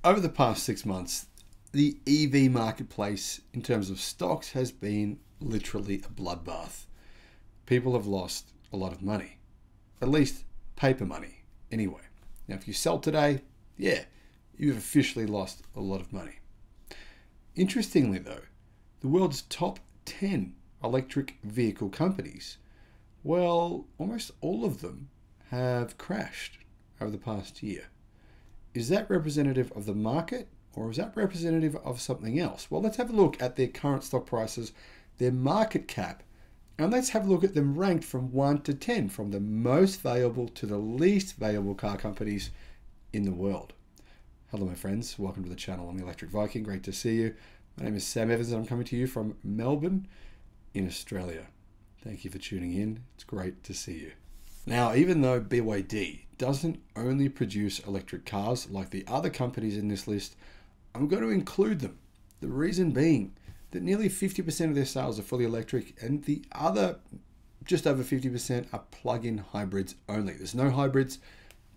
Over the past 6 months, the EV marketplace in terms of stocks has been literally a bloodbath. People have lost a lot of money, at least paper money anyway. Now, if you sell today, yeah, you've officially lost a lot of money. Interestingly though, the world's top 10 electric vehicle companies, well, almost all of them have crashed over the past year. Is that representative of the market, or is that representative of something else? Well, let's have a look at their current stock prices, their market cap, and let's have a look at them ranked from 1 to 10, from the most valuable to the least valuable car companies in the world. Hello, my friends. Welcome to the channel. I'm the Electric Viking. Great to see you. My name is Sam Evans, and I'm coming to you from Melbourne in Australia. Thank you for tuning in. It's great to see you. Now, even though BYD doesn't only produce electric cars like the other companies in this list, I'm going to include them. The reason being that nearly 50% of their sales are fully electric, and the other just over 50% are plug-in hybrids only. There's no hybrids,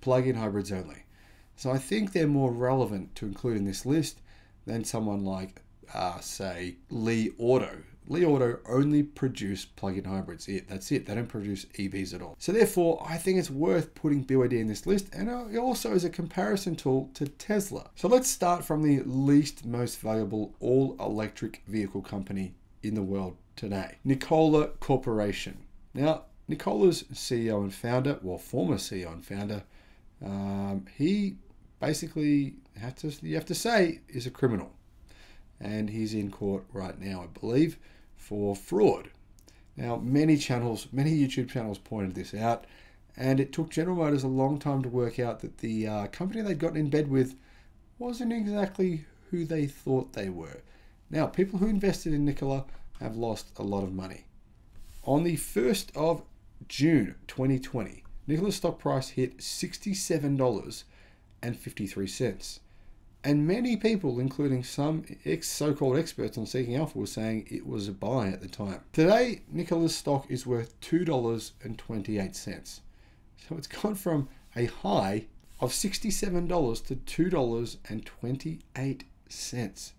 plug-in hybrids only. So I think they're more relevant to include in this list than someone like, say, Li Auto. Li Auto only produce plug-in hybrids. That's it. They don't produce EVs at all. So therefore, I think it's worth putting BYD in this list, and also as a comparison tool to Tesla. So let's start from the least most valuable all-electric vehicle company in the world today, Nikola Corporation. Now, Nikola's CEO and founder, well, former CEO and founder, he basically, you have to say, is a criminal. And he's in court right now, I believe, for fraud. Now, many YouTube channels pointed this out, and it took General Motors a long time to work out that the company they'd gotten in bed with wasn't exactly who they thought they were. Now, people who invested in Nikola have lost a lot of money. On the 1st of June 2020, Nikola's stock price hit $67.53. And many people, including some so-called experts on Seeking Alpha, were saying it was a buy at the time. Today, Nikola's stock is worth $2.28. So it's gone from a high of $67 to $2.28.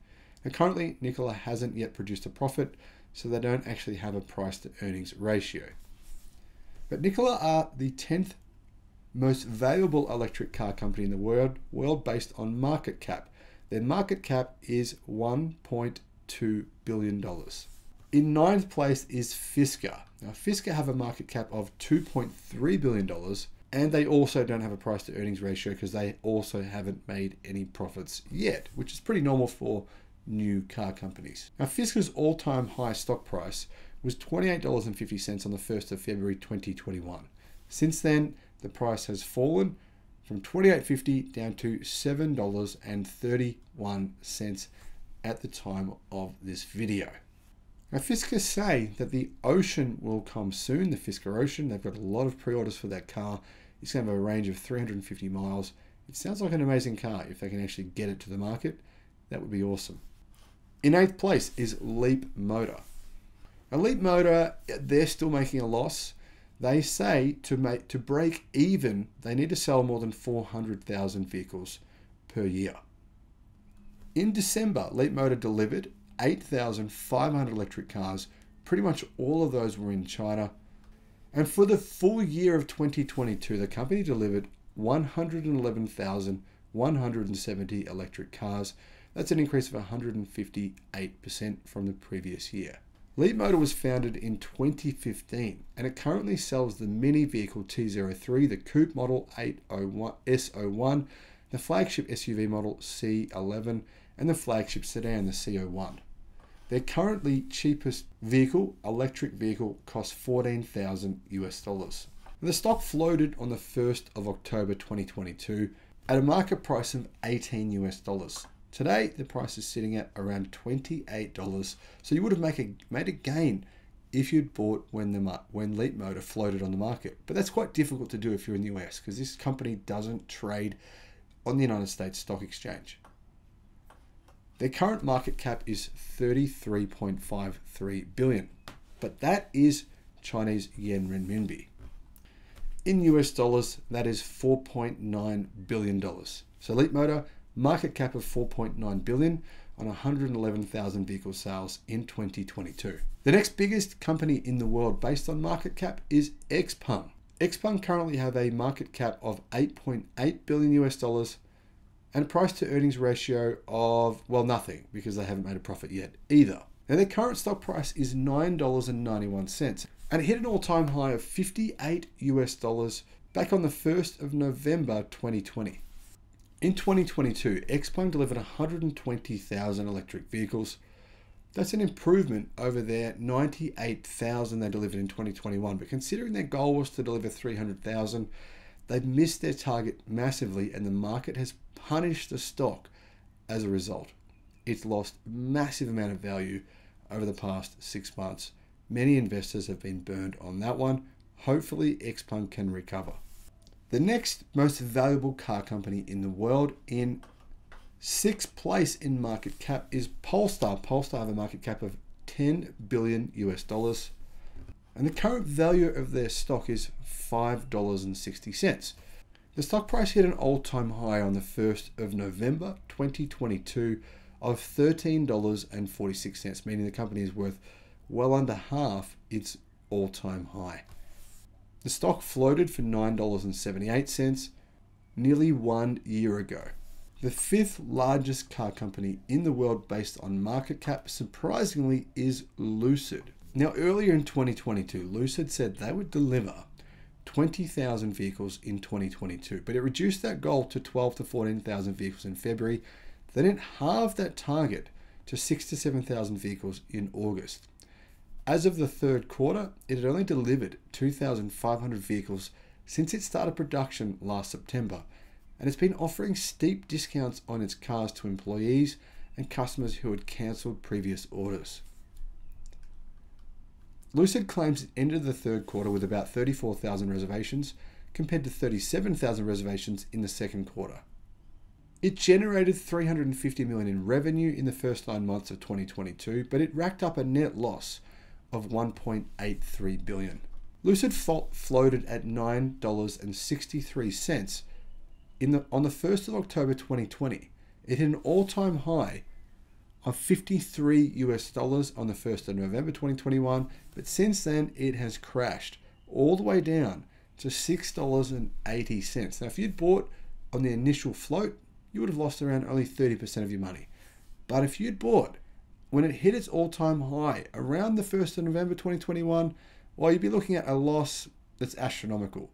And currently, Nikola hasn't yet produced a profit, so they don't actually have a price to earnings ratio. But Nikola are the 10th most valuable electric car company in the world based on market cap. Their market cap is $1.2 billion. In 9th place is Fisker. Now, Fisker have a market cap of $2.3 billion, and they also don't have a price to earnings ratio because they also haven't made any profits yet, which is pretty normal for new car companies. Now, Fisker's all-time high stock price was $28.50 on the 1st of February 2021. Since then, the price has fallen from $28.50 down to $7.31 at the time of this video. Now, Fisker say that the Ocean will come soon, the Fisker Ocean. They've got a lot of pre-orders for that car. It's going to have a range of 350 miles. It sounds like an amazing car. If they can actually get it to the market, that would be awesome. In 8th place is Leap Motor. Now, Leap Motor, they're still making a loss. They say to break even, they need to sell more than 400,000 vehicles per year. In December, Leap Motor delivered 8,500 electric cars. Pretty much all of those were in China. And for the full year of 2022, the company delivered 111,170 electric cars. That's an increase of 158% from the previous year. Leap Motor was founded in 2015, and it currently sells the mini vehicle T03, the coupe model S01, the flagship SUV model C11, and the flagship sedan, the C01. Their currently cheapest vehicle, electric vehicle, costs $14,000 US. The stock floated on the 1st of October 2022 at a market price of $18 US. Today, the price is sitting at around $28, so you would have made a gain if you'd bought when Leap Motor floated on the market. But that's quite difficult to do if you're in the US, because this company doesn't trade on the United States Stock Exchange. Their current market cap is $33.53 billion, but that is Chinese yen renminbi. In US dollars, that is $4.9 billion. So Leap Motor, market cap of 4.9 billion on 111,000 vehicle sales in 2022. The next biggest company in the world based on market cap is XPeng. XPeng currently have a market cap of 8.8 billion US dollars and a price to earnings ratio of, well, nothing, because they haven't made a profit yet either. Now their current stock price is $9.91 and it hit an all-time high of 58 US dollars back on the 1st of November 2020. In 2022, XPeng delivered 120,000 electric vehicles. That's an improvement over their 98,000 they delivered in 2021. But considering their goal was to deliver 300,000, they've missed their target massively and the market has punished the stock as a result. It's lost a massive amount of value over the past 6 months. Many investors have been burned on that one. Hopefully, XPeng can recover. The next most valuable car company in the world, in 6th place in market cap, is Polestar. Polestar have a market cap of 10 billion US dollars. And the current value of their stock is $5.60. The stock price hit an all-time high on the 1st of November 2022 of $13.46, meaning the company is worth well under half its all-time high. The stock floated for $9.78 nearly 1 year ago. The 5th largest car company in the world based on market cap, surprisingly, is Lucid. Now, earlier in 2022, Lucid said they would deliver 20,000 vehicles in 2022, but it reduced that goal to 12,000 to 14,000 vehicles in February. Then it halved that target to 6,000 to 7,000 vehicles in August. As of the 3rd quarter, it had only delivered 2,500 vehicles since it started production last September, and it's been offering steep discounts on its cars to employees and customers who had cancelled previous orders. Lucid claims it ended the 3rd quarter with about 34,000 reservations compared to 37,000 reservations in the 2nd quarter. It generated $350 million in revenue in the first 9 months of 2022, but it racked up a net loss of $1.83 billion. Lucid floated at $9.63 on the 1st of October 2020. It hit an all-time high of 53 US dollars on the 1st of November 2021, but since then it has crashed all the way down to $6.80. Now, if you'd bought on the initial float, you would have lost around only 30% of your money. But if you'd bought when it hit its all-time high around the 1st of November 2021, well, you'd be looking at a loss that's astronomical.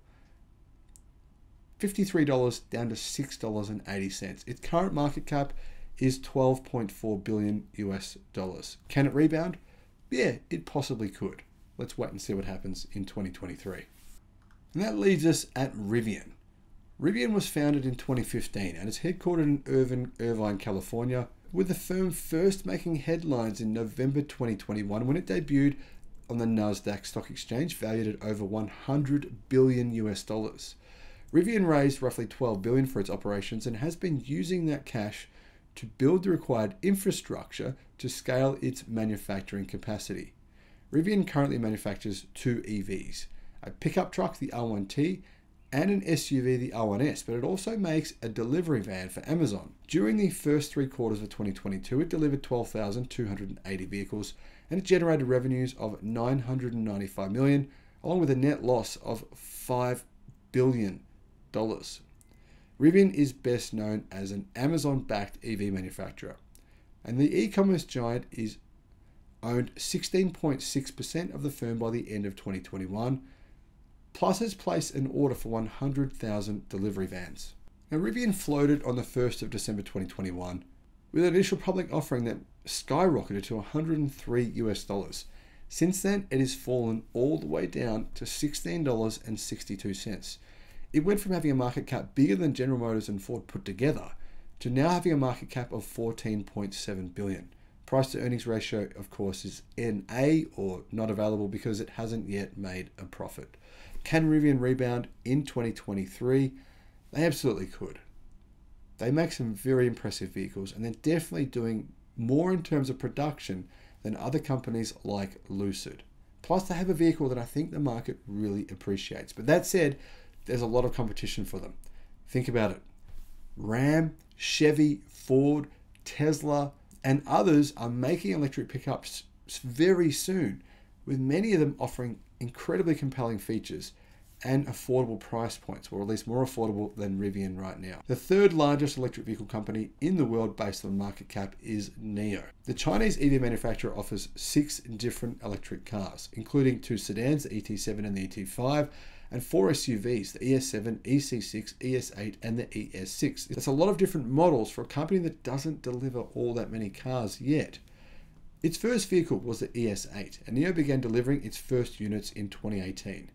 $53 down to $6.80. Its current market cap is 12.4 billion US dollars. Can it rebound? Yeah, it possibly could. Let's wait and see what happens in 2023. And that leaves us at Rivian. Rivian was founded in 2015 and is headquartered in Irvine, California, with the firm first making headlines in November 2021 when it debuted on the Nasdaq Stock Exchange, valued at over 100 billion US dollars. Rivian raised roughly 12 billion for its operations and has been using that cash to build the required infrastructure to scale its manufacturing capacity. Rivian currently manufactures 2 EVs, a pickup truck, the R1T, and an SUV, the R1S, but it also makes a delivery van for Amazon. During the first 3 quarters of 2022, it delivered 12,280 vehicles and it generated revenues of $995 million, along with a net loss of $5 billion. Rivian is best known as an Amazon-backed EV manufacturer, and the e-commerce giant is owned 16.6% of the firm by the end of 2021, plus has placed an order for 100,000 delivery vans. Now, Rivian floated on the 1st of December 2021 with an initial public offering that skyrocketed to 103 US dollars. Since then, it has fallen all the way down to $16.62. It went from having a market cap bigger than General Motors and Ford put together to now having a market cap of 14.7 billion. Price to earnings ratio, of course, is NA, or not available, because it hasn't yet made a profit. Can Rivian rebound in 2023? They absolutely could. They make some very impressive vehicles, and they're definitely doing more in terms of production than other companies like Lucid. Plus, they have a vehicle that I think the market really appreciates. But that said, there's a lot of competition for them. Think about it. Ram, Chevy, Ford, Tesla, and others are making electric pickups very soon, with many of them offering incredibly compelling features and affordable price points, or at least more affordable than Rivian right now. The third largest electric vehicle company in the world based on market cap is NIO. The Chinese EV manufacturer offers 6 different electric cars, including 2 sedans, the ET7 and the ET5, and 4 SUVs, the ES7, EC6, ES8, and the ES6. That's a lot of different models for a company that doesn't deliver all that many cars yet. Its first vehicle was the ES8, and NIO began delivering its first units in 2018.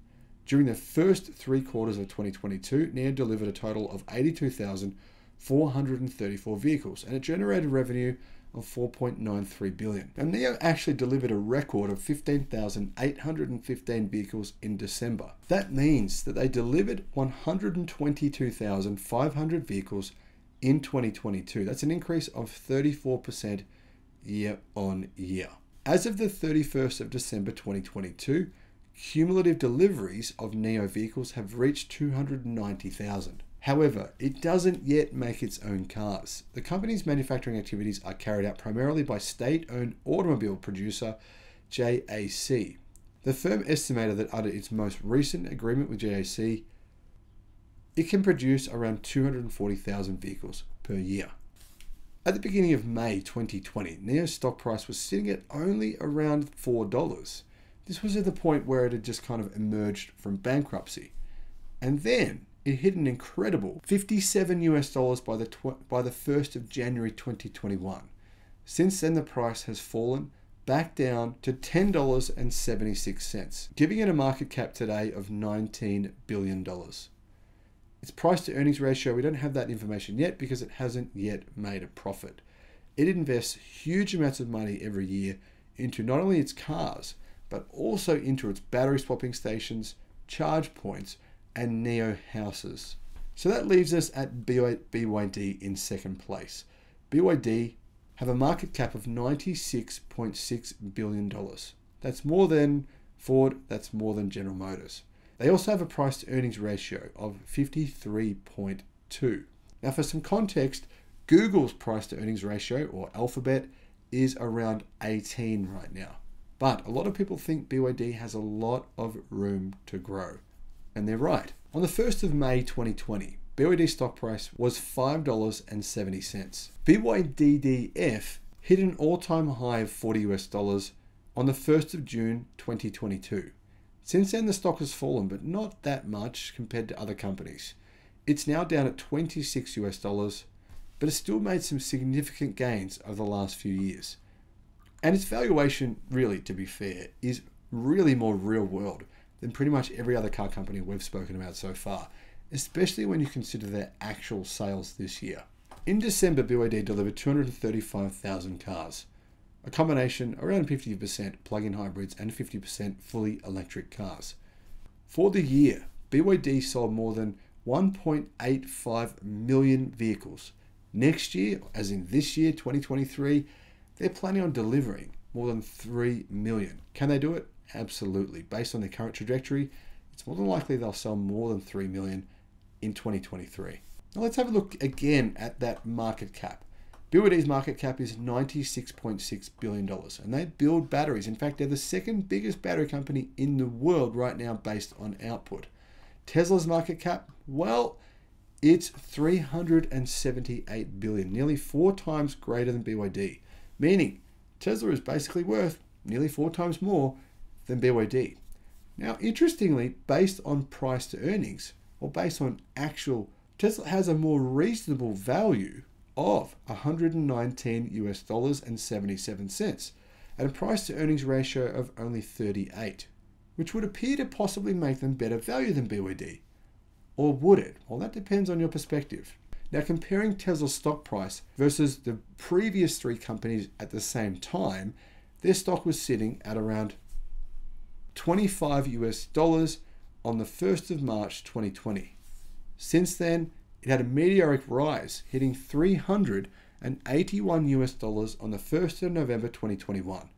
During the first 3 quarters of 2022, NIO delivered a total of 82,434 vehicles, and it generated revenue of $4.93 billion. And NIO actually delivered a record of 15,815 vehicles in December. That means that they delivered 122,500 vehicles in 2022. That's an increase of 34% year on year. As of the 31st of December 2022, cumulative deliveries of NIO vehicles have reached 290,000. However, it doesn't yet make its own cars. The company's manufacturing activities are carried out primarily by state-owned automobile producer JAC. The firm estimated that under its most recent agreement with JAC, it can produce around 240,000 vehicles per year. At the beginning of May 2020, NIO's stock price was sitting at only around $4. This was at the point where it had just kind of emerged from bankruptcy. And then it hit an incredible $57 by the 1st of January 2021. Since then, the price has fallen back down to $10.76, giving it a market cap today of $19 billion. Its price to earnings ratio, we don't have that information yet because it hasn't yet made a profit. It invests huge amounts of money every year into not only its cars, but also into its battery swapping stations, charge points, and NIO houses. So that leaves us at BYD in second place. BYD have a market cap of $96.6 billion. That's more than Ford, that's more than General Motors. They also have a price to earnings ratio of 53.2. Now for some context, Google's price to earnings ratio, or Alphabet, is around 18 right now. But a lot of people think BYD has a lot of room to grow. And they're right. On the 1st of May 2020, BYD stock price was $5.70. BYDDF hit an all-time high of $40 on the 1st of June 2022. Since then, the stock has fallen, but not that much compared to other companies. It's now down at $26, but it's still made some significant gains over the last few years. And its valuation, really, to be fair, is really more real world than pretty much every other car company we've spoken about so far, especially when you consider their actual sales this year. In December, BYD delivered 235,000 cars, a combination around 50% plug-in hybrids and 50% fully electric cars. For the year, BYD sold more than 1.85 million vehicles. Next year, as in this year, 2023, they're planning on delivering more than 3 million. Can they do it? Absolutely. Based on their current trajectory, it's more than likely they'll sell more than 3 million in 2023. Now let's have a look again at that market cap. BYD's market cap is $96.6 billion, and they build batteries. In fact, they're the second biggest battery company in the world right now based on output. Tesla's market cap, well, it's $378 billion, nearly 4 times greater than BYD. Meaning Tesla is basically worth nearly 4 times more than BYD. Now, interestingly, based on price to earnings, or based on actual, Tesla has a more reasonable value of $119.77 and a price to earnings ratio of only 38, which would appear to possibly make them better value than BYD. Or would it? Well, that depends on your perspective. Now, comparing Tesla's stock price versus the previous 3 companies at the same time, their stock was sitting at around $25 on the 1st of March 2020. Since then, it had a meteoric rise, hitting $381 on the 1st of November 2021.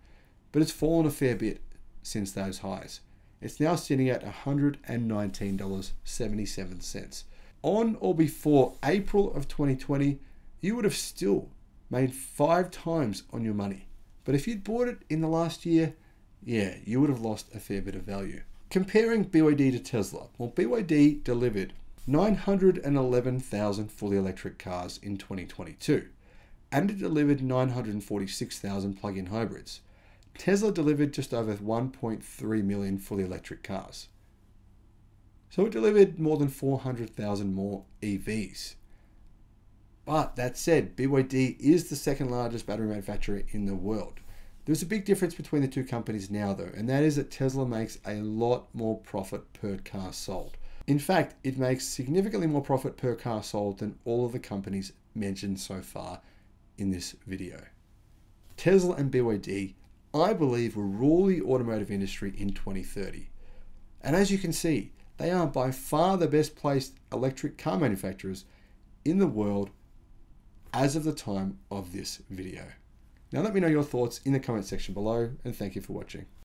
But it's fallen a fair bit since those highs. It's now sitting at $119.77. On or before April of 2020, you would have still made 5 times on your money. But if you'd bought it in the last year, yeah, you would have lost a fair bit of value. Comparing BYD to Tesla, well, BYD delivered 911,000 fully electric cars in 2022, and it delivered 946,000 plug-in hybrids. Tesla delivered just over 1.3 million fully electric cars. So it delivered more than 400,000 more EVs. But that said, BYD is the second largest battery manufacturer in the world. There's a big difference between the two companies now though, and that is that Tesla makes a lot more profit per car sold. In fact, it makes significantly more profit per car sold than all of the companies mentioned so far in this video. Tesla and BYD, I believe, will rule the automotive industry in 2030. And as you can see, they are by far the best placed electric car manufacturers in the world as of the time of this video. Now let me know your thoughts in the comment section below, and thank you for watching.